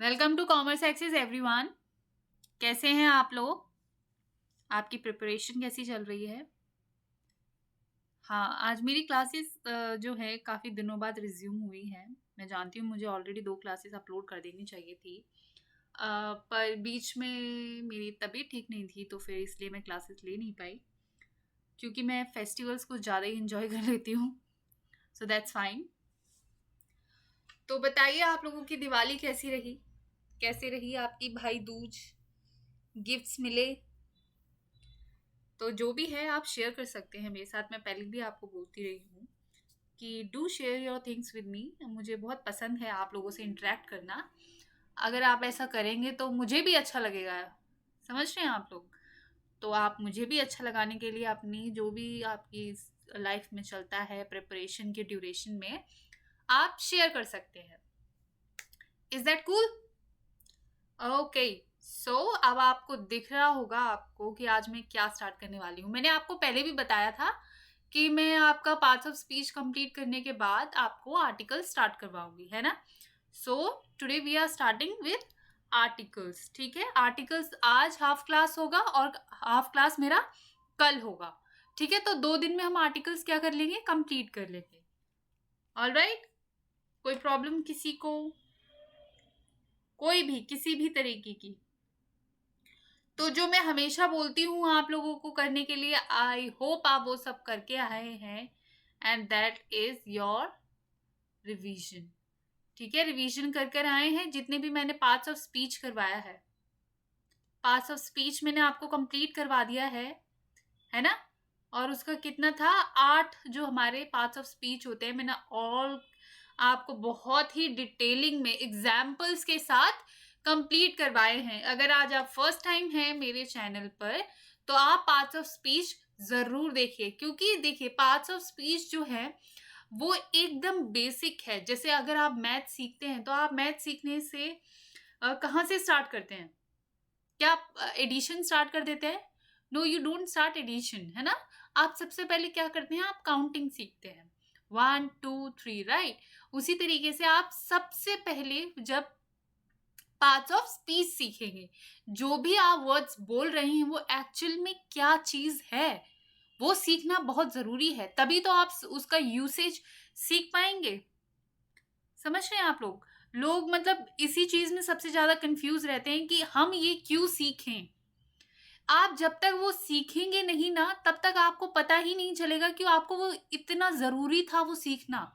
Welcome to commerce access everyone. कैसे हैं आप लोग? आपकी प्रिपरेशन कैसी चल रही है? हाँ, आज मेरी क्लासेस जो है काफ़ी दिनों बाद रिज्यूम हुई है। मैं जानती हूँ मुझे ऑलरेडी 2 क्लासेस अपलोड कर देनी चाहिए थी। पर बीच में मेरी तबीयत ठीक नहीं थी तो फिर इसलिए मैं क्लासेस ले नहीं पाई, क्योंकि मैं फेस्टिवल्स कुछ ज़्यादा ही एन्जॉय कर लेती हूँ। So that's fine. तो बताइए आप लोगों की दिवाली कैसी रही? कैसे रही आपकी भाई दूज? गिफ्ट्स मिले? तो जो भी है आप शेयर कर सकते हैं मेरे साथ। मैं पहले भी आपको बोलती रही हूँ कि do share your things with me. मुझे बहुत पसंद है आप लोगों से इंटरेक्ट करना। अगर आप ऐसा करेंगे तो मुझे भी अच्छा लगेगा। समझ रहे हैं आप लोग? तो आप मुझे भी अच्छा लगाने के लिए अपनी जो भी आपकी लाइफ में चलता है प्रिपरेशन के ड्यूरेशन में आप शेयर कर सकते हैं। Is that cool? ओके। सो अब आपको दिख रहा होगा आपको कि आज मैं क्या स्टार्ट करने वाली हूँ। मैंने आपको पहले भी बताया था कि मैं आपका पार्ट्स ऑफ स्पीच कंप्लीट करने के बाद आपको आर्टिकल स्टार्ट करवाऊंगी, है ना? So today we are starting with articles. ठीक है, आर्टिकल्स आज हाफ क्लास होगा और हाफ क्लास मेरा कल होगा। ठीक है, तो 2 दिन में हम आर्टिकल्स क्या कर लेंगे, कंप्लीट कर लेंगे। ऑलराइट? कोई प्रॉब्लम किसी को? कोई भी किसी भी तरीके की? तो जो मैं हमेशा बोलती हूँ आप लोगों को करने के लिए, आई होप आप वो सब करके आए हैं। And that is your revision. ठीक है, रिवीजन कर कर आए हैं। जितने भी मैंने पार्ट्स ऑफ स्पीच करवाया है, पार्ट्स ऑफ स्पीच मैंने आपको कंप्लीट करवा दिया है ना? और उसका कितना था, 8 जो हमारे पार्ट्स ऑफ स्पीच होते हैं, मैंने ऑल आपको बहुत ही डिटेलिंग में एग्जाम्पल्स के साथ कंप्लीट करवाए हैं। अगर आज आप फर्स्ट टाइम हैं मेरे चैनल पर तो आप पार्ट्स ऑफ स्पीच जरूर देखिए, क्योंकि देखिए पार्ट्स ऑफ स्पीच जो है वो एकदम बेसिक है। जैसे अगर आप मैथ सीखते हैं तो आप मैथ सीखने से कहाँ से स्टार्ट करते हैं? क्या आप एडिशन स्टार्ट कर देते हैं? No, you don't start addition, है ना? आप सबसे पहले क्या करते हैं, आप काउंटिंग सीखते हैं, 1 2 3, राइट? उसी तरीके से आप सबसे पहले जब पार्ट्स ऑफ स्पीच सीखेंगे, जो भी आप वर्ड्स बोल रहे हैं वो एक्चुअल में क्या चीज है वो सीखना बहुत जरूरी है। तभी तो आप उसका यूसेज सीख पाएंगे। समझ रहे हैं आप लोग? लोग मतलब इसी चीज में सबसे ज्यादा कंफ्यूज रहते हैं कि हम ये क्यों सीखें। आप जब तक वो सीखेंगे नहीं ना तब तक आपको पता ही नहीं चलेगा कि आपको वो इतना जरूरी था वो सीखना।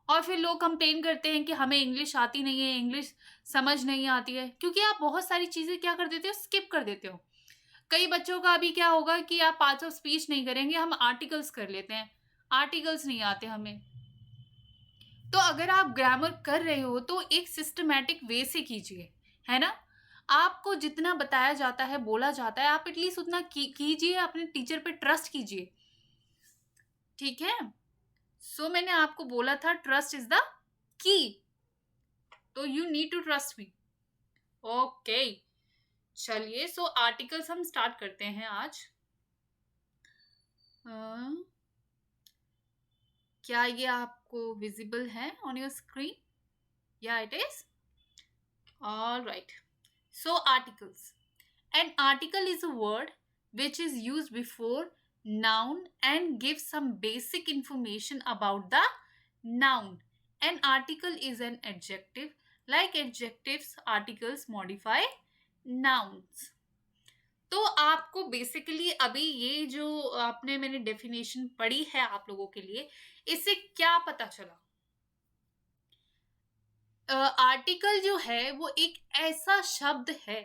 और फिर लोग कंप्लेन करते हैं कि हमें इंग्लिश आती नहीं है, इंग्लिश समझ नहीं आती है, क्योंकि आप बहुत सारी चीजें क्या कर देते हो, स्किप कर देते हो। कई बच्चों का अभी क्या होगा कि आप पार्ट्स ऑफ स्पीच नहीं करेंगे, हम आर्टिकल्स कर लेते हैं। आर्टिकल्स नहीं आते हमें। तो अगर आप ग्रामर कर रहे हो तो एक सिस्टमैटिक वे से कीजिए, है ना? आपको जितना बताया जाता है, बोला जाता है, आप एटलीस्ट उतना कीजिए, अपने टीचर पे ट्रस्ट कीजिए। ठीक है? सो मैंने आपको बोला था ट्रस्ट इज द की, तो you need to trust me. Okay, चलिए। सो आर्टिकल्स हम स्टार्ट करते हैं आज। क्या ये आपको विजिबल है ऑन योर स्क्रीन? या it is all right. So articles. An article is a word which is used before noun and gives some basic information about the noun. An article is an adjective. Like adjectives, articles modify nouns. तो आपको basically अभी ये जो आपने मैंने definition पढ़ी है आप लोगों के लिए, इससे क्या पता चला? आर्टिकल जो है वो एक ऐसा शब्द है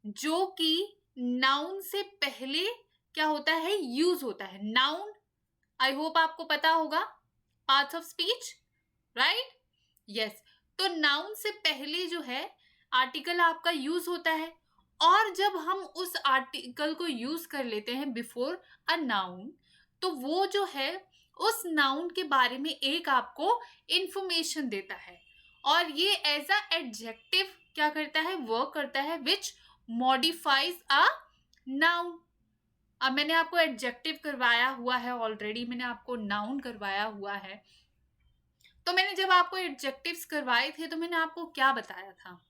जो कि नाउन से पहले क्या होता है, यूज होता है। नाउन, आई होप आपको पता होगा, parts of speech, right? Yes. तो नाउन से पहले जो है आर्टिकल आपका यूज होता है। और जब हम उस आर्टिकल को यूज कर लेते हैं बिफोर अ नाउन, तो वो जो है उस नाउन के बारे में एक आपको इंफॉर्मेशन देता है। और ये एज अ एडजेक्टिव क्या करता है, वर्क करता है, विच मॉडिफाइज अ नाउन। अब मैंने आपको एडजेक्टिव करवाया हुआ है ऑलरेडी, मैंने आपको नाउन करवाया हुआ है। तो मैंने जब आपको एडजेक्टिव्स करवाए थे तो मैंने आपको क्या बताया था?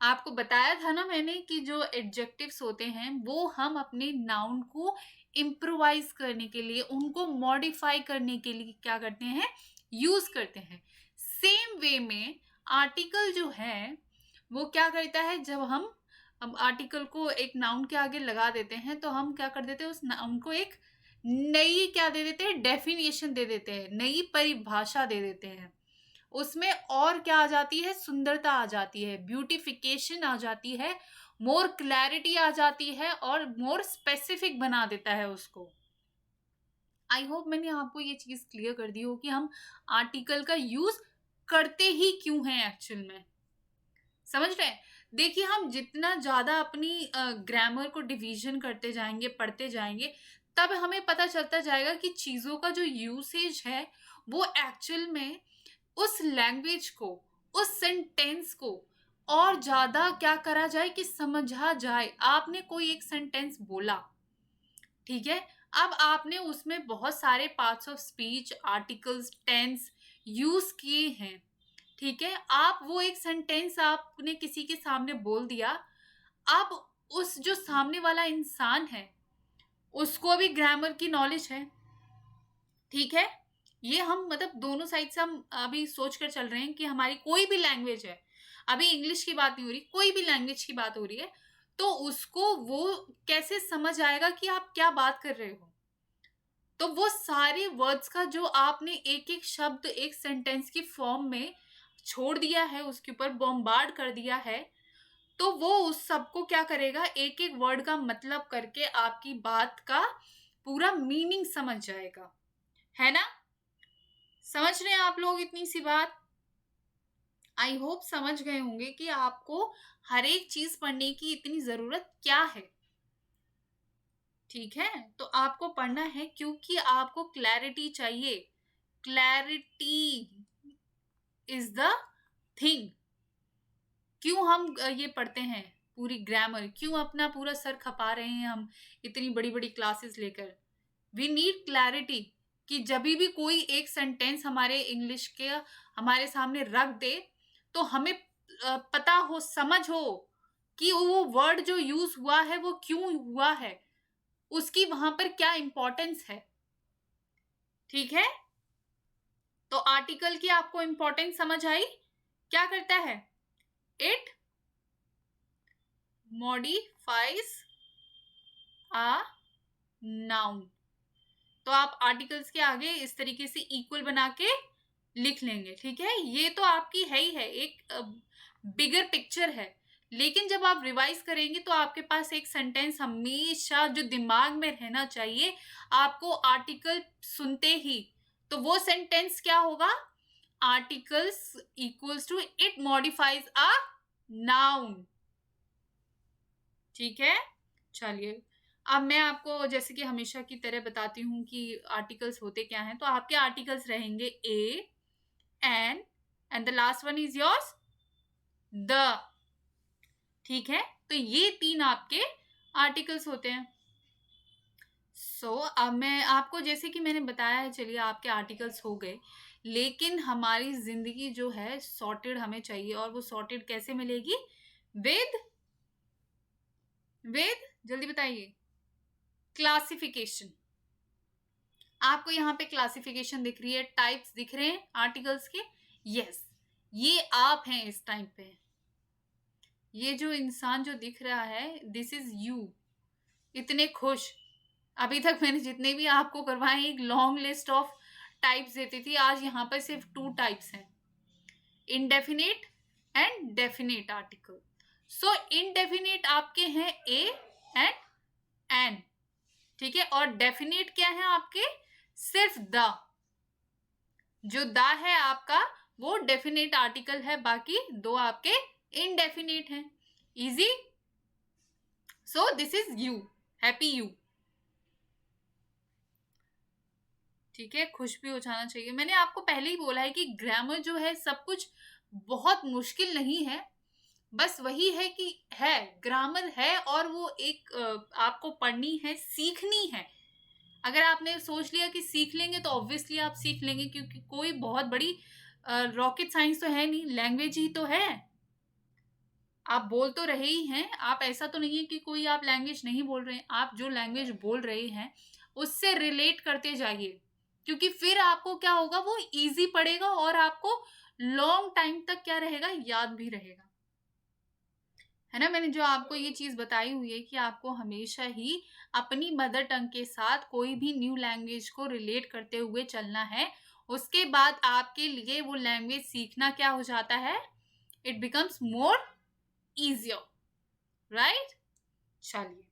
आपको बताया था ना मैंने कि जो एडजेक्टिव्स होते हैं वो हम अपने नाउन को इम्प्रोवाइज करने के लिए, उनको मॉडिफाई करने के लिए क्या करते हैं, यूज करते हैं। सेम वे में आर्टिकल जो है वो क्या करता है, जब हम आर्टिकल को एक नाउन के आगे लगा देते हैं तो हम क्या कर देते हैं, उस नाउन को एक नई क्या दे देते हैं, डेफिनेशन दे देते हैं, नई परिभाषा दे देते हैं। उसमें और क्या आ जाती है, सुंदरता आ जाती है, ब्यूटिफिकेशन आ जाती है, मोर क्लैरिटी आ जाती है और मोर स्पेसिफिक बना देता है उसको। आई होप मैंने आपको ये चीज क्लियर कर दी हो कि हम आर्टिकल का यूज करते ही क्यों हैं एक्चुअल में। समझ रहे हैं? देखिए, हम जितना ज्यादा अपनी ग्रामर को डिवीजन करते जाएंगे, पढ़ते जाएंगे, तब हमें पता चलता जाएगा कि चीजों का जो यूसेज है वो एक्चुअल में उस लैंग्वेज को, उस सेंटेंस को और ज्यादा क्या करा जाए कि समझा जाए। आपने कोई एक सेंटेंस बोला, ठीक है, अब आपने उसमें बहुत सारे parts of speech, articles, tense use किए हैं, ठीक है, आप वो एक सेंटेंस आपने किसी के सामने बोल दिया। अब उस जो सामने वाला इंसान है उसको भी ग्रामर की नॉलेज है, ठीक है। ये हम मतलब दोनों साइड से हम अभी सोच कर चल रहे हैं कि हमारी कोई भी लैंग्वेज है, अभी इंग्लिश की बात नहीं हो रही, कोई भी लैंग्वेज की बात हो रही है, तो उसको वो कैसे समझ आएगा कि आप क्या बात कर रहे हो। तो वो सारे वर्ड्स का जो आपने एक एक शब्द एक सेंटेंस की फॉर्म में छोड़ दिया है, उसके ऊपर बॉम्बार्ड कर दिया है, तो वो उस सबको क्या करेगा, एक एक वर्ड का मतलब करके आपकी बात का पूरा मीनिंग समझ जाएगा, है ना। समझ रहे हैं आप लोग इतनी सी बात? आई होप समझ गए होंगे कि आपको हर एक चीज पढ़ने की इतनी जरूरत क्या है, ठीक है। तो आपको पढ़ना है क्योंकि आपको क्लैरिटी चाहिए। Clarity is the thing. क्यों हम ये पढ़ते हैं पूरी ग्रामर, क्यों अपना पूरा सर खपा रहे हैं हम इतनी बड़ी बड़ी क्लासेस लेकर? वी नीड क्लैरिटी कि जब भी कोई एक सेंटेंस हमारे इंग्लिश के हमारे सामने रख दे तो हमें पता हो, समझ हो कि वो वर्ड जो यूज हुआ है वो क्यों हुआ है, उसकी वहां पर क्या इंपॉर्टेंस है, ठीक है। तो आर्टिकल की आपको इंपॉर्टेंस समझ आई? क्या करता है? It modifies a noun. तो आप आर्टिकल्स के आगे इस तरीके से इक्वल बना के लिख लेंगे, ठीक है। ये तो आपकी है ही है, एक बिगर पिक्चर है, लेकिन जब आप रिवाइज करेंगे तो आपके पास एक सेंटेंस हमेशा जो दिमाग में रहना चाहिए आपको आर्टिकल सुनते ही, तो वो सेंटेंस क्या होगा? Articles equals to it modifies a noun, ठीक है। चलिए, अब मैं आपको जैसे कि हमेशा की तरह बताती हूँ कि आर्टिकल्स होते क्या हैं। तो आपके आर्टिकल्स रहेंगे a, an and the last one is yours the, ठीक है। तो ये तीन आपके आर्टिकल्स होते हैं। अब मैं आपको जैसे कि मैंने बताया है, चलिए आपके आर्टिकल्स हो गए, लेकिन हमारी जिंदगी जो है सॉर्टेड हमें चाहिए, और वो सॉर्टेड कैसे मिलेगी? विद विद जल्दी बताइए, क्लासिफिकेशन। आपको यहाँ पे क्लासिफिकेशन दिख रही है, टाइप्स दिख रहे हैं आर्टिकल्स के। यस, ये आप हैं इस टाइम पे। ये जो इंसान जो दिख रहा है, दिस इज यू। इतने खुश, अभी तक मैंने जितने भी आपको करवाए एक लॉन्ग लिस्ट ऑफ टाइप्स देती थी, आज यहाँ पर सिर्फ 2 टाइप्स हैं, indefinite and definite article. So indefinite आपके हैं ए एंड एन, ठीक है, और डेफिनेट क्या है आपके? सिर्फ द। जो द है आपका वो डेफिनेट आर्टिकल है, बाकी दो आपके इनडेफिनेट हैं। Easy. So this is you, happy you, ठीक है। खुश भी हो जाना चाहिए। मैंने आपको पहले ही बोला है कि ग्रामर जो है सब कुछ बहुत मुश्किल नहीं है, बस वही है कि है, ग्रामर है और वो एक आपको पढ़नी है, सीखनी है। अगर आपने सोच लिया कि सीख लेंगे तो ऑब्वियसली आप सीख लेंगे, क्योंकि कोई बहुत बड़ी रॉकेट साइंस तो है नहीं, लैंग्वेज ही तो है। आप बोल तो रहे ही हैं, आप ऐसा तो नहीं है कि कोई आप लैंग्वेज नहीं बोल रहे हैं, आप जो लैंग्वेज बोल रहे हैं उससे रिलेट करते जाइए, क्योंकि फिर आपको क्या होगा, वो इजी पड़ेगा और आपको लॉन्ग टाइम तक क्या रहेगा, याद भी रहेगा, है ना। मैंने जो आपको ये चीज बताई हुई है कि आपको हमेशा ही अपनी मदर टंग के साथ कोई भी न्यू लैंग्वेज को रिलेट करते हुए चलना है, उसके बाद आपके लिए वो लैंग्वेज सीखना क्या हो जाता है, it becomes more easier, right. चलिए,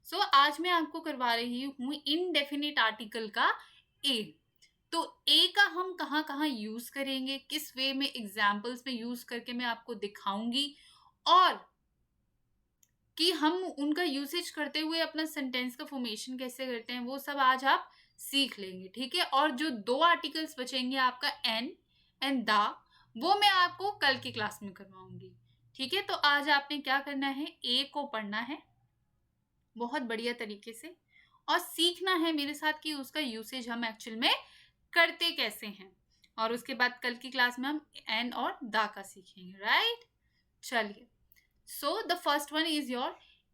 सो आज मैं आपको करवा रही हूँ इनडेफिनिट आर्टिकल का ए। तो ए का हम कहाँ कहाँ यूज करेंगे, किस वे में, एग्जाम्पल्स में यूज करके मैं आपको दिखाऊंगी, और कि हम उनका यूसेज करते हुए अपना सेंटेंस का फॉर्मेशन कैसे करते हैं, वो सब आज आप सीख लेंगे, ठीक है। और जो 2 आर्टिकल्स बचेंगे आपका एन एंड द, वो मैं आपको कल की क्लास में करवाऊंगी, ठीक है। तो आज आपने क्या करना है, ए को पढ़ना है बहुत बढ़िया तरीके से, और सीखना है मेरे साथ कि उसका यूसेज हम एक्चुअल में करते कैसे हैं, और उसके बाद कल की क्लास में हम एन और द का सीखेंगे, राइट। चलिए, so the first one is your,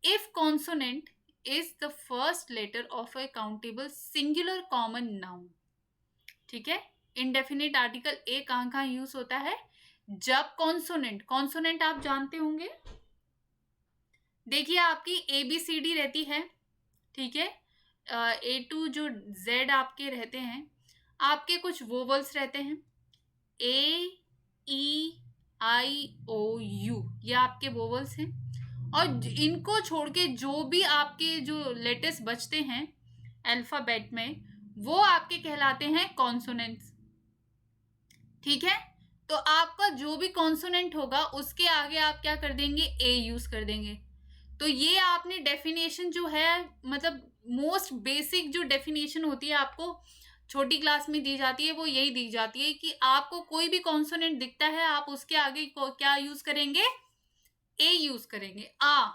if consonant is the first letter of a countable singular common noun, ठीक है। indefinite आर्टिकल ए कहाँ कहाँ यूज होता है, जब कॉन्सोनेंट आप जानते होंगे, देखिए आपकी ए बी सी डी रहती है, ठीक है, ए टू जो जेड आपके रहते हैं, आपके कुछ वोवल्स रहते हैं, ए ई आई ओ यू, ये आपके वोवल्स हैं, और इनको छोड़ के जो भी आपके जो लेटर्स बचते हैं अल्फाबेट में, वो आपके कहलाते हैं कॉन्सोनेंट्स, ठीक है। तो आपका जो भी कॉन्सोनेंट होगा उसके आगे आप क्या कर देंगे, ए यूज कर देंगे। तो ये आपने डेफिनेशन जो है, मतलब मोस्ट बेसिक जो डेफिनेशन होती है आपको छोटी क्लास में दी जाती है, वो यही दी जाती है कि आपको कोई भी कॉन्सोनेंट दिखता है, आप उसके आगे क्या यूज करेंगे, ए यूज करेंगे, आ,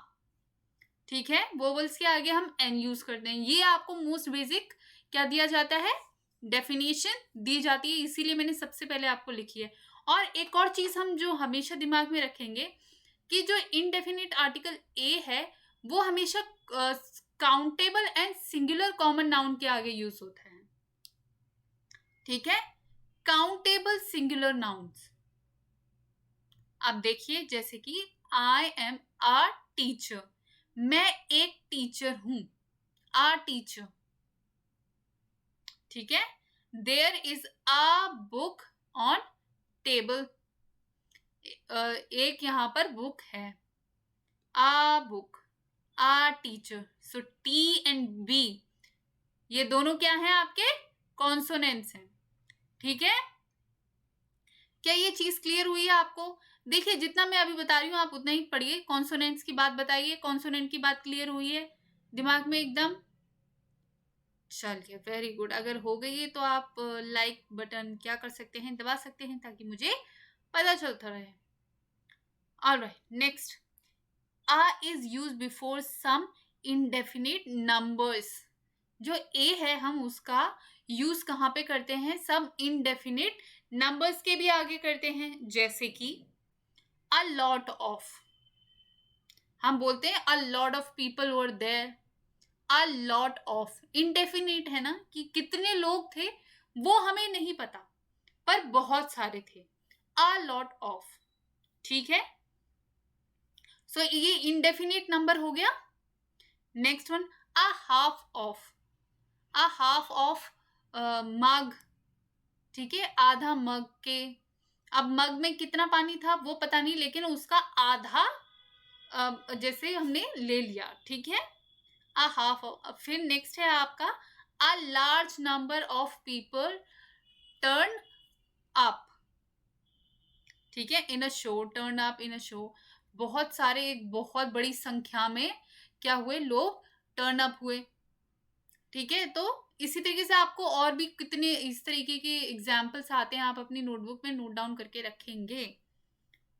ठीक है। वोवल्स के आगे हम एन यूज करते हैं। ये आपको मोस्ट बेसिक क्या दिया जाता है, डेफिनेशन दी जाती है, इसीलिए मैंने सबसे पहले आपको लिखी है। और एक और चीज हम जो हमेशा दिमाग में रखेंगे कि जो इनडेफिनिट आर्टिकल ए है वो हमेशा countable and singular common noun के आगे यूज होता है, ठीक है। काउंटेबल सिंगुलर नाउन्स, अब देखिए जैसे कि आई एम अ टीचर, मैं एक टीचर हूं, आ टीचर, ठीक है। There is a book on table, एक यहां पर बुक है, a book, a teacher. So T and B ये दोनों क्या हैं, आपके कॉन्सोनेंट्स हैं, ठीक है। क्या ये चीज क्लियर हुई है आपको? देखिए जितना मैं अभी बता रही हूँ आप उतना ही पढ़िए, कॉन्सोनेंट्स की बात बताइए, कॉन्सोनेंट की बात क्लियर हुई है दिमाग में एकदम? चलिए वेरी गुड। अगर हो गई है तो आप लाइक बटन क्या कर सकते हैं, दबा सकते हैं, ताकि मुझे पता चलता रहे। Alright, next, a is use before some indefinite numbers. जो ए है हम उसका यूज कहाँ पे करते हैं, सब इनडेफिनिट नंबर्स के भी आगे करते हैं, जैसे कि अ लॉट ऑफ, हम बोलते हैं a lot of people were there, a lot of indefinite है ना, कि कितने लोग थे वो हमें नहीं पता, पर बहुत सारे थे, अ लॉट ऑफ, ठीक है। सो ये इनडेफिनिट नंबर हो गया। Next one, a half of, a half of mug, ठीक है, आधा मग के। अब मग में कितना पानी था वो पता नहीं, लेकिन उसका आधा जैसे हमने ले लिया, ठीक है, अ हाफ ऑफ। फिर नेक्स्ट है आपका a large number of people turn up, ठीक है, in a show, turn up in a show, बहुत सारे, एक बहुत बड़ी संख्या में क्या हुए, लोग टर्न अप हुए, ठीक है। तो इसी तरीके से आपको और भी कितने इस तरीके के एग्जाम्पल्स आते हैं, आप अपनी नोटबुक में नोट डाउन करके रखेंगे।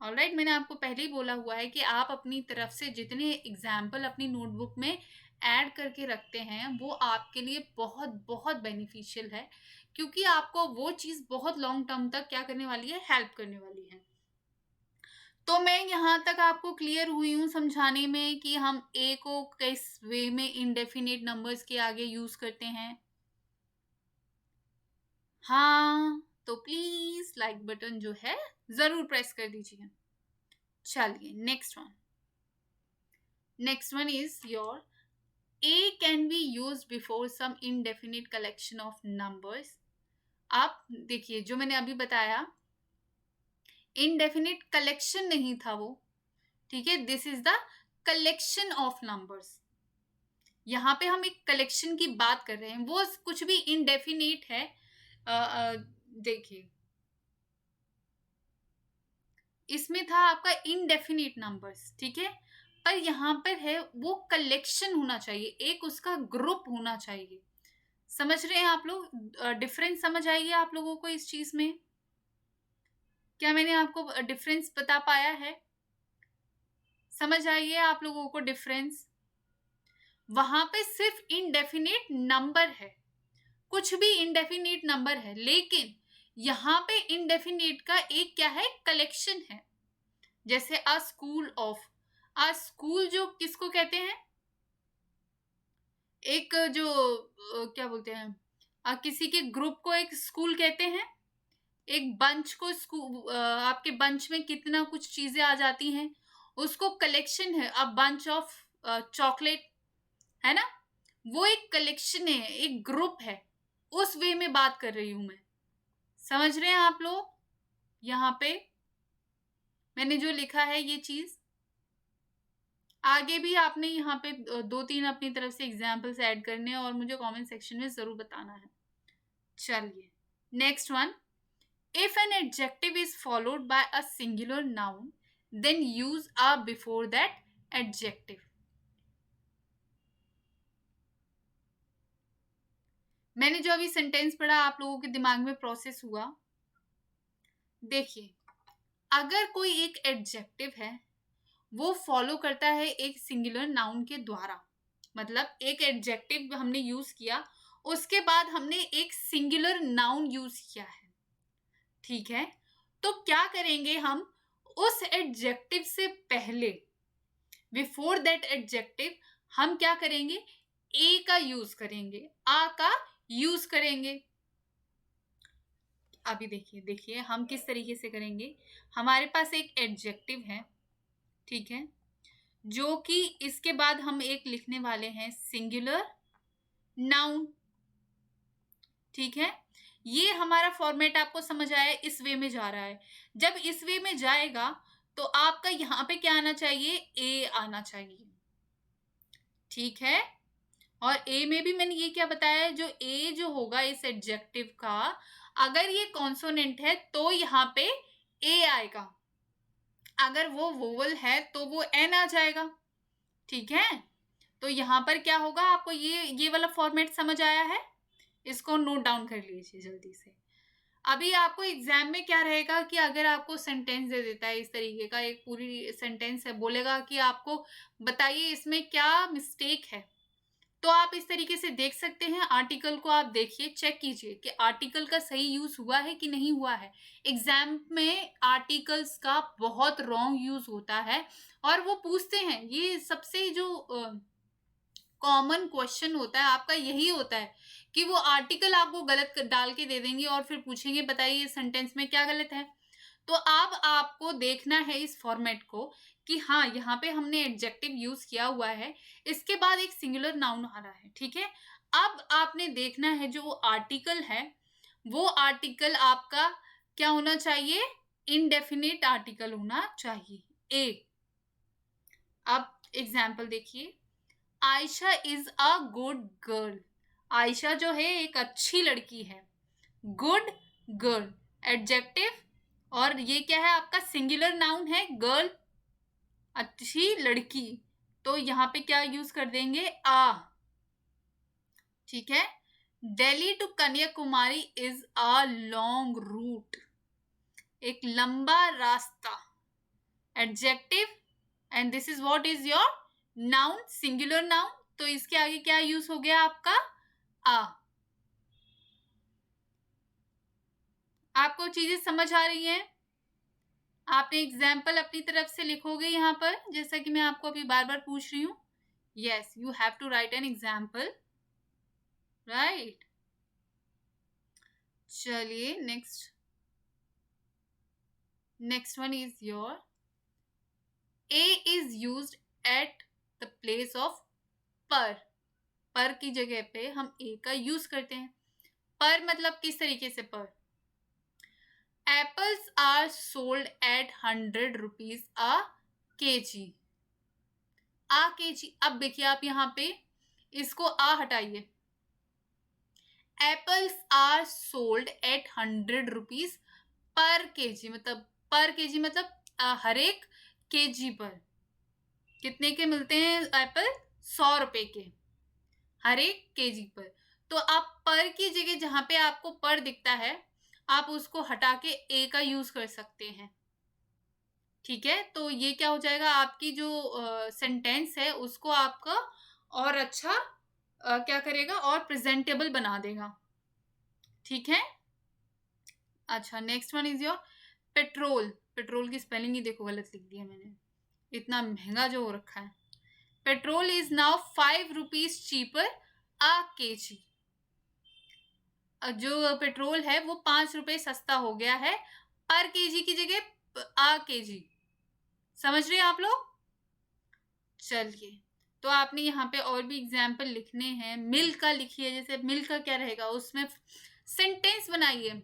ऑलराइट, मैंने आपको पहले ही बोला हुआ है कि आप अपनी तरफ से जितने एग्जाम्पल अपनी नोटबुक में ऐड करके रखते हैं वो आपके लिए बहुत बहुत बेनिफिशियल है, क्योंकि आपको वो चीज़ बहुत लॉन्ग टर्म तक क्या करने वाली है, हेल्प करने वाली है। तो मैं यहाँ तक आपको क्लियर हुई हूँ समझाने में कि हम ए को किस वे में इंडेफिनिट नंबर्स के आगे यूज करते हैं। हाँ, तो प्लीज लाइक बटन जो है जरूर प्रेस कर दीजिए। चलिए next one is your a can be use before some indefinite collection of numbers. आप देखिए जो मैंने अभी बताया, इनडेफिनिट कलेक्शन नहीं था वो, ठीक है, this is the collection of numbers. यहाँ पे हम एक कलेक्शन की बात कर रहे हैं, वो कुछ भी इनडेफिनिट है। देखिए इसमें था आपका इनडेफिनिट नंबर्स, ठीक है, पर यहाँ पर है वो कलेक्शन होना चाहिए, एक उसका ग्रुप होना चाहिए। समझ रहे हैं आप लोग? डिफरेंस समझ आइए आप लोगों को इस चीज में? क्या मैंने आपको डिफरेंस बता पाया है? समझ आइए आप लोगों को डिफरेंस? वहां पे सिर्फ इनडेफिनिट नंबर है, कुछ भी इनडेफिनिट नंबर है, लेकिन यहाँ पे इनडेफिनिट का एक क्या है, कलेक्शन है। जैसे अ स्कूल जो किसको कहते हैं, एक जो क्या बोलते हैं, किसी के ग्रुप को एक स्कूल कहते हैं, एक बंच को स्कूल, आपके बंच में कितना कुछ चीजें आ जाती हैं, उसको कलेक्शन है। अ बंच ऑफ चॉकलेट, है ना, वो एक कलेक्शन है, एक ग्रुप है, उस वे में बात कर रही हूं मैं। समझ रहे हैं आप लोग? यहाँ पे मैंने जो लिखा है ये चीज, आगे भी आपने यहाँ पे 2-3 अपनी तरफ से एग्जाम्पल्स ऐड करने हैं और मुझे कमेंट सेक्शन में जरूर बताना है। चलिए next one, if an adjective is followed by a singular noun then use a before that adjective. मैंने जो अभी सेंटेंस पढ़ा आप लोगों के दिमाग में प्रोसेस हुआ? देखिए, अगर कोई एक एडजेक्टिव है वो फॉलो करता है एक सिंगुलर नाउन के द्वारा, मतलब एक एडजेक्टिव हमने यूज किया, उसके बाद हमने एक सिंगुलर नाउन यूज किया है, ठीक है, तो क्या करेंगे हम, उस एडजेक्टिव से पहले, बिफोर दैट एडजेक्टिव, हम क्या करेंगे, ए का यूज करेंगे, आ का यूज करेंगे। अभी देखिए हम किस तरीके से करेंगे। हमारे पास एक एडजेक्टिव है, ठीक है, जो कि इसके बाद हम एक लिखने वाले हैं सिंगुलर नाउन, ठीक है। ये हमारा फॉर्मेट आपको समझ आया, इस वे में जा रहा है। जब इस वे में जाएगा तो आपका यहाँ पे क्या आना चाहिए, ए आना चाहिए, ठीक है। और ए में भी मैंने ये क्या बताया, जो ए जो होगा इस एडजेक्टिव का, अगर ये कॉन्सोनेंट है तो यहाँ पे ए आएगा, अगर वो वोवल है तो वो एन आ जाएगा, ठीक है। तो यहाँ पर क्या होगा, आपको ये वाला फॉर्मेट समझ आया है? इसको नोट डाउन कर लीजिए जल्दी से। अभी आपको एग्जाम में क्या रहेगा कि अगर आपको सेंटेंस दे देता है इस तरीके का, एक पूरी सेंटेंस है, बोलेगा कि आपको बताइए इसमें क्या मिस्टेक है, तो आप इस तरीके से देख सकते हैं, आर्टिकल को आप देखिए, चेक कीजिए कि आर्टिकल का सही यूज हुआ है कि नहीं हुआ है। एग्जाम में आर्टिकल्स का बहुत रॉन्ग यूज होता है और वो पूछते हैं, ये सबसे जो कॉमन क्वेश्चन होता है आपका यही होता है कि वो आर्टिकल आपको गलत डाल के दे देंगे और फिर पूछेंगे बताइए सेंटेंस में क्या गलत है। तो अब आपको देखना है इस फॉर्मेट को कि हाँ यहाँ पे हमने एडजेक्टिव यूज किया हुआ है, इसके बाद एक सिंगुलर नाउन आ रहा है, ठीक है। अब आपने देखना है जो आर्टिकल है वो आर्टिकल आपका क्या होना चाहिए, इनडेफिनिट आर्टिकल होना चाहिए, ए। अब एग्जाम्पल देखिए, Ayesha is a good girl. Ayesha जो है एक अच्छी लड़की है, गुड गर्ल एडजेक्टिव, और ये क्या है आपका सिंगुलर नाउन है, गर्ल, अच्छी लड़की, तो यहाँ पे क्या यूज कर देंगे, आ, ठीक है। Delhi to Kanyakumari is a long route, एक लंबा रास्ता, adjective, and this is what is your noun, singular noun, तो इसके आगे क्या यूज हो गया आपका? आ। आपको चीजें समझ आ रही हैं? आपने एग्जाम्पल अपनी तरफ से लिखोगे यहाँ पर, जैसा कि मैं आपको अभी बार बार पूछ रही हूँ. Yes, you have to write an example, right. चलिए next one is your a is used at the place of पर की जगह पे हम ए का यूज करते हैं. पर मतलब किस तरीके से पर? Apples are sold at 100 rupees a KG. A KG. अब देखिए आप यहाँ पे इसको आ हटाइए. Apples are sold at 100 rupees per KG, मतलब पर केजी मतलब हर एक केजी पर कितने के मिलते हैं एप्पल? 100 रुपए के हर एक केजी पर. तो आप पर की जगह जहां पे आपको पर दिखता है, आप उसको हटा के ए का यूज कर सकते हैं. ठीक है, तो ये क्या हो जाएगा, आपकी जो सेंटेंस है उसको आपका और अच्छा क्या करेगा, और प्रेजेंटेबल बना देगा. ठीक है. अच्छा, next one is your petrol. Petrol की स्पेलिंग ही देखो गलत लिख दी है मैंने, इतना महंगा जो हो रखा है. Petrol is now 5 rupees cheaper a KG. जो पेट्रोल है वो 5 रुपए सस्ता हो गया है पर केजी की जगह आ केजी. समझ रहे हैं आप लोग? चलिए, तो आपने यहाँ पे और भी एग्जाम्पल लिखने हैं. मिल्क का लिखिए. जैसे मिल्क का क्या रहेगा, उसमें सेंटेंस बनाइए.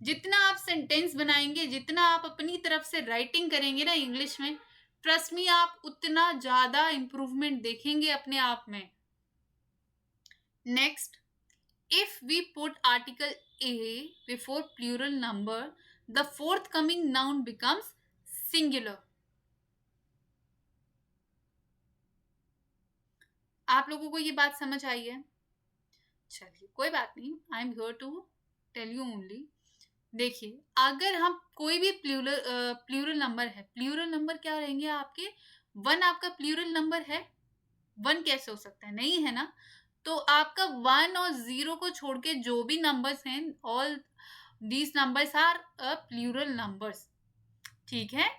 जितना आप सेंटेंस बनाएंगे, जितना आप अपनी तरफ से राइटिंग करेंगे ना इंग्लिश में, ट्रस्ट मी आप उतना ज्यादा इंप्रूवमेंट देखेंगे अपने आप में. Next, if we put article a before plural number, the forthcoming noun becomes singular. आप लोगों को ये बात समझ आई है? चलिए, कोई बात नहीं, I am here to tell you only. देखिए, अगर हम कोई भी प्लूरल नंबर है, प्लूरल नंबर क्या रहेंगे आपके? 1 आपका प्लूरल नंबर है? 1 कैसे हो सकता है? नहीं है ना. तो आपका 1 और 0 को छोड़ के जो भी नंबर्स हैं, all these numbers are plural numbers. ठीक है.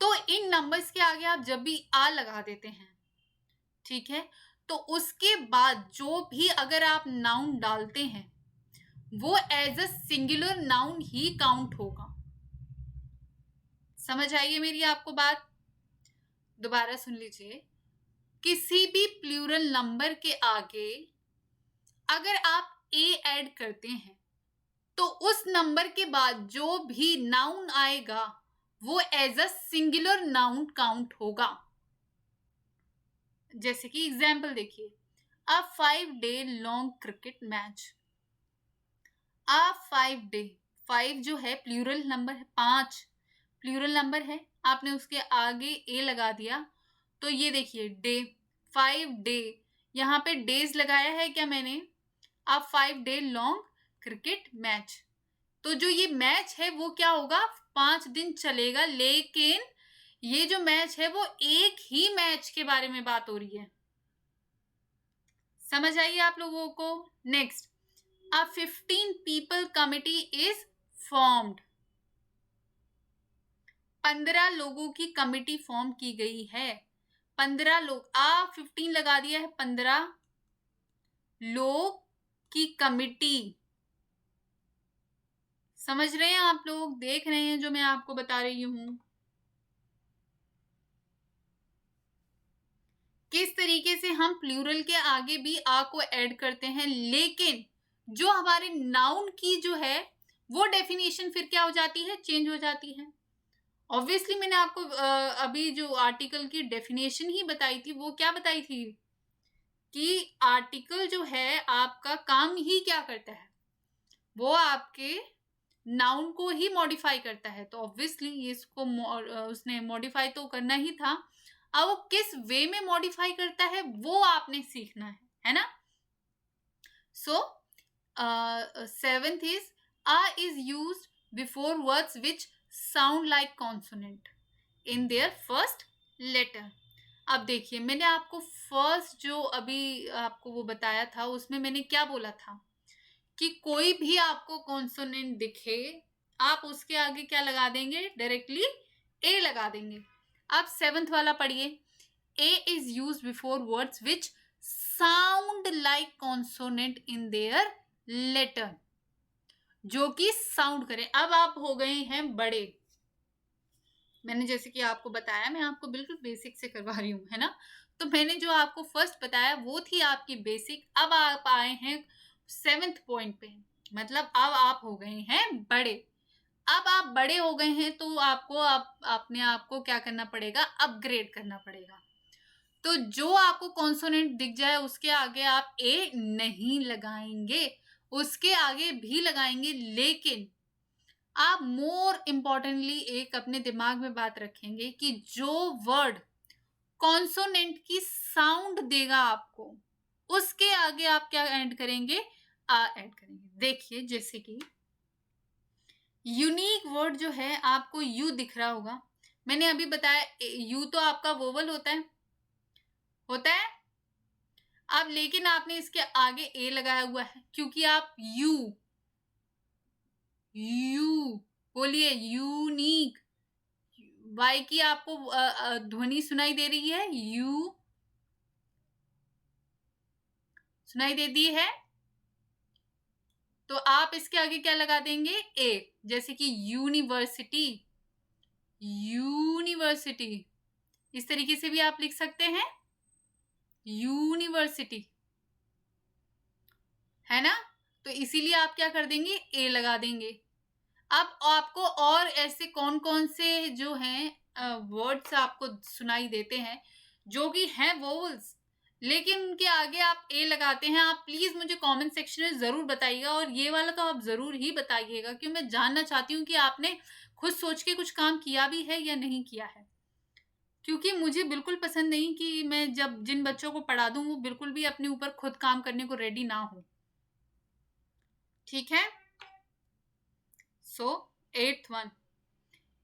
तो इन नंबर्स के आगे आप जब भी आ लगा देते हैं, ठीक है, तो उसके बाद जो भी अगर आप नाउन डालते हैं वो एज अ सिंगुलर नाउन ही काउंट होगा. समझ आइए मेरी आपको बात? दोबारा सुन लीजिए. किसी भी प्लूरल नंबर के आगे अगर आप ए ऐड करते हैं तो उस नंबर के बाद जो भी नाउन आएगा वो as a singular noun count होगा. जैसे कि एग्जाम्पल देखिए, a 5-day long cricket match. A 5-day, 5 जो है प्लूरल नंबर है, 5 प्लूरल नंबर है, आपने उसके आगे ए लगा दिया. तो ये देखिए डे, 5 डे, यहाँ पे डेज लगाया है क्या मैंने? अब 5-day लॉन्ग क्रिकेट मैच. तो जो ये मैच है वो क्या होगा, 5 दिन चलेगा, लेकिन ये जो मैच है वो एक ही मैच के बारे में बात हो रही है. समझ आइए आप लोगों को? Next, a 15 people committee is formed. 15 लोगों की कमिटी फॉर्म की गई है. 15 लोग, 15 लगा दिया है, 15 लोग की कमिटी. समझ रहे हैं आप लोग? देख रहे हैं जो मैं आपको बता रही हूं? किस तरीके से हम प्लूरल के आगे भी आ को ऐड करते हैं, लेकिन जो हमारे नाउन की जो है वो डेफिनेशन फिर क्या हो जाती है, चेंज हो जाती है. ऑब्वियसली मैंने आपको अभी जो आर्टिकल की डेफिनेशन ही बताई थी, वो क्या बताई थी कि आर्टिकल जो है आपका काम ही क्या करता है, वो आपके नाउन को ही मॉडिफाई करता है. तो ऑब्वियसली इसको उसने मॉडिफाई तो करना ही था. अब वो किस वे में मॉडिफाई करता है वो आपने सीखना है ना. So 7th is a is used before words which sound like consonant in their first letter. अब देखिए, मैंने आपको फर्स्ट जो अभी आपको वो बताया था, उसमें मैंने क्या बोला था कि कोई भी आपको कॉन्सोनेंट दिखे, आप उसके आगे क्या लगा देंगे? डायरेक्टली ए लगा देंगे। अब सेवंथ वाला पढ़िए। A is use before words which sound like consonant in their letter, जो कि साउंड करे। अब आप हो गए हैं बड़े। मैंने जैसे कि आपको बताया, मैं आपको बिल्कुल बेसिक से करवा रही हूँ, है ना। तो मैंने जो आपको फर्स्ट बताया वो थी आपकी बेसिक। अब आप आए हैं सेवेंथ पॉइंट पे, मतलब अब आप हो गए हैं बड़े। अब आप बड़े हो गए हैं तो आपको अपने आप को क्या करना पड़ेगा? अपग्रेड करना पड़ेगा। तो जो आपको कॉन्सोनेंट दिख जाए उसके आगे आप ए नहीं लगाएंगे, उसके आगे भी लगाएंगे, लेकिन आप मोर इम्पोर्टेंटली एक अपने दिमाग में बात रखेंगे कि जो वर्ड कॉन्सोनेंट की साउंड देगा आपको, उसके आगे आप क्या ऐड करेंगे? आ ऐड करेंगे। देखिए, जैसे कि यूनिक वर्ड जो है आपको यू दिख रहा होगा। मैंने अभी बताया यू तो आपका वोवल होता है। अब लेकिन आपने इसके आगे ए लगाया हुआ है, क्योंकि आप यू बोलिए, यूनिक। वाई की आपको ध्वनि सुनाई दे रही है? यू सुनाई देती है, तो आप इसके आगे क्या लगा देंगे? ए। जैसे कि यूनिवर्सिटी, इस तरीके से भी आप लिख सकते हैं, यूनिवर्सिटी, है ना। तो इसीलिए आप क्या कर देंगे? ए लगा देंगे। अब आपको और ऐसे कौन कौन से जो हैं वर्ड्स आपको सुनाई देते हैं जो कि हैं वोवल्स, लेकिन उनके आगे आप ए लगाते हैं? आप प्लीज मुझे कमेंट सेक्शन में जरूर बताइएगा, और ये वाला तो आप जरूर ही बताइएगा, क्योंकि मैं जानना चाहती हूँ कि आपने खुद सोच के कुछ काम किया भी है या नहीं किया है। क्योंकि मुझे बिल्कुल पसंद नहीं कि मैं जब जिन बच्चों को पढ़ा दूं वो बिल्कुल भी अपने ऊपर खुद काम करने को रेडी ना हो। ठीक है। सो 8th one,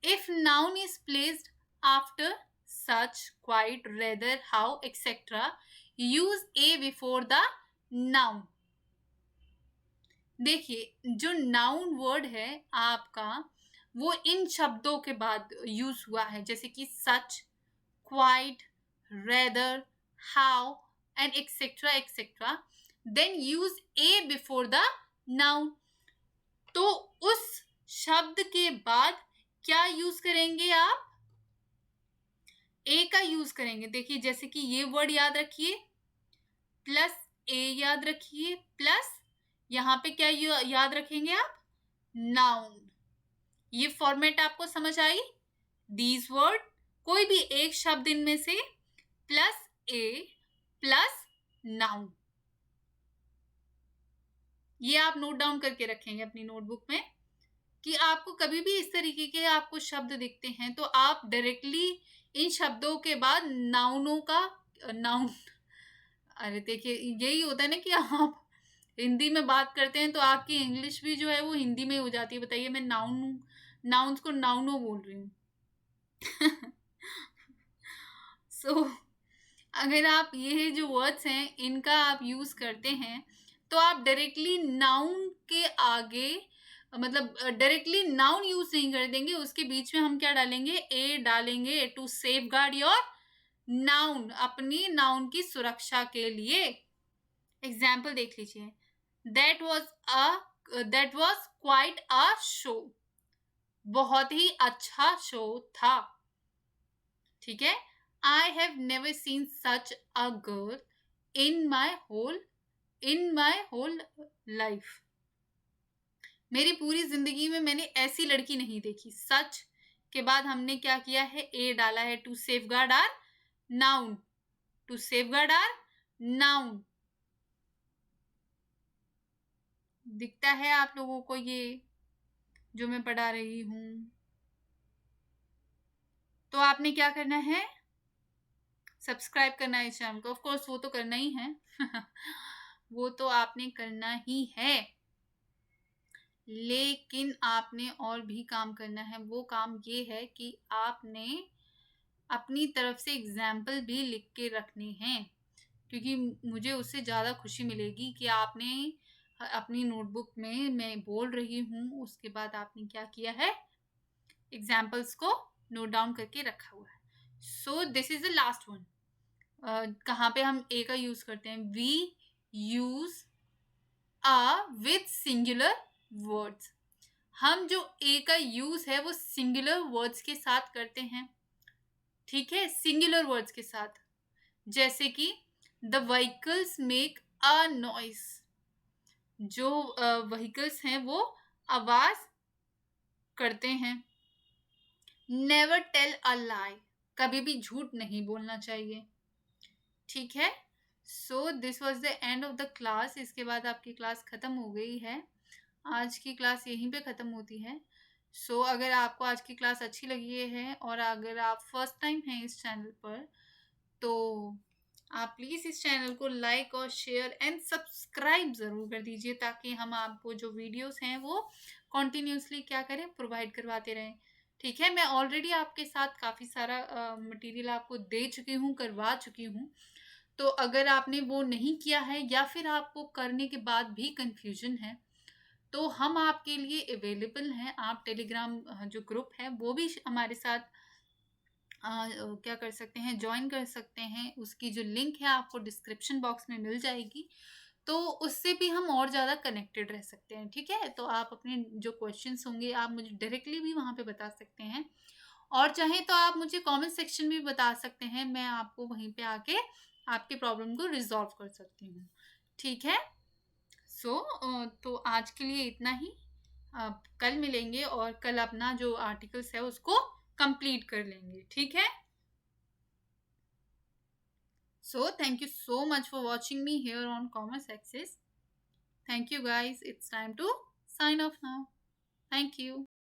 if noun is placed after such, quite, rather, how, etc., use a before the noun। देखिए, जो नाउन वर्ड है आपका वो इन शब्दों के बाद यूज हुआ है, जैसे कि such, quite, rather, how and etcetera etcetera, then use a before the noun. तो उस शब्द के बाद क्या यूज करेंगे आप? ए का यूज करेंगे। देखिए, जैसे कि ये वर्ड याद रखिए, प्लस ए याद रखिए, प्लस यहाँ पे क्या याद रखेंगे आप? नाउन। ये फॉर्मेट आपको समझ आई? दीज वर्ड, कोई भी एक शब्द इनमें से, प्लस ए प्लस नाउन। ये आप नोट डाउन करके रखेंगे अपनी नोटबुक में, कि आपको कभी भी इस तरीके के आपको शब्द दिखते हैं तो आप डायरेक्टली इन शब्दों के बाद नाउनों का नाउन, अरे देखिए, यही होता है ना कि आप हिंदी में बात करते हैं तो आपकी इंग्लिश भी जो है वो हिंदी में हो जाती है। बताइए, मैं नाउन्स को नाउनो बोल रही हूँ। सो अगर आप ये जो वर्ड्स हैं इनका आप यूज करते हैं तो आप डायरेक्टली नाउन के आगे, मतलब डायरेक्टली नाउन यूज नहीं कर देंगे, उसके बीच में हम क्या डालेंगे? ए डालेंगे, to safeguard your noun, अपनी नाउन की सुरक्षा के लिए। एग्जाम्पल देख लीजिए, that was quite a show, बहुत ही अच्छा शो था। ठीक है। I have never seen such a girl in my whole life, मेरी पूरी जिंदगी में मैंने ऐसी लड़की नहीं देखी। सच के बाद हमने क्या किया है? ए डाला है, to safeguard our noun, to safeguard our noun. दिखता है आप लोगों को ये जो मैं पढ़ा रही हूं? तो आपने क्या करना है? सब्सक्राइब करना है इस चैनल को। ऑफ कोर्स वो तो करना ही है वो तो आपने करना ही है, लेकिन आपने और भी काम करना है। वो काम ये है कि आपने अपनी तरफ से एग्जाम्पल भी लिख के रखने हैं, क्योंकि मुझे उससे ज़्यादा खुशी मिलेगी कि आपने अपनी नोटबुक में मैं बोल रही हूँ उसके बाद आपने क्या किया है, एग्जाम्पल्स को नोट डाउन करके रखा हुआ है. So this is the last one. कहाँ पे हम ए का यूज करते हैं, we use a with singular words. हम जो ए का यूज है वो सिंगुलर वर्ड्स के साथ करते हैं, ठीक है, सिंगुलर वर्ड्स के साथ. जैसे कि the vehicles make a noise, जो व्हीकल्स हैं वो आवाज करते हैं. नेवर टेल अ लाई, कभी भी झूठ नहीं बोलना चाहिए, ठीक है. So this was the end of the class. इसके बाद आपकी क्लास खत्म हो गई है. आज की क्लास यहीं पे ख़त्म होती है. सो अगर आपको आज की क्लास अच्छी लगी है और अगर आप फर्स्ट टाइम हैं इस चैनल पर, तो आप प्लीज़ इस चैनल को लाइक और शेयर एंड सब्सक्राइब ज़रूर कर दीजिए, ताकि हम आपको जो वीडियोस हैं वो कॉन्टीन्यूसली क्या करें, प्रोवाइड करवाते रहें, ठीक है. मैं ऑलरेडी आपके साथ काफ़ी सारा मटेरियल आपको दे चुकी हूँ, करवा चुकी हूँ. तो अगर आपने वो नहीं किया है या फिर आपको करने के बाद भी कन्फ्यूजन है, तो हम आपके लिए अवेलेबल हैं. आप टेलीग्राम जो ग्रुप है वो भी हमारे साथ क्या कर सकते हैं, ज्वाइन कर सकते हैं. उसकी जो लिंक है आपको डिस्क्रिप्शन बॉक्स में मिल जाएगी, तो उससे भी हम और ज़्यादा कनेक्टेड रह सकते हैं, ठीक है. तो आप अपने जो क्वेश्चंस होंगे आप मुझे डायरेक्टली भी वहाँ पे बता सकते हैं, और चाहें तो आप मुझे कमेंट सेक्शन में भी बता सकते हैं. मैं आपको वहीं पे आके आपकी प्रॉब्लम को रिजॉल्व कर सकती हूँ, ठीक है. सो तो आज के लिए इतना ही. कल मिलेंगे और कल अपना जो आर्टिकल्स है उसको कंप्लीट कर लेंगे, ठीक है. So thank you so much for watching me here on Commerce Access. Thank you guys. It's time to sign off now. Thank you.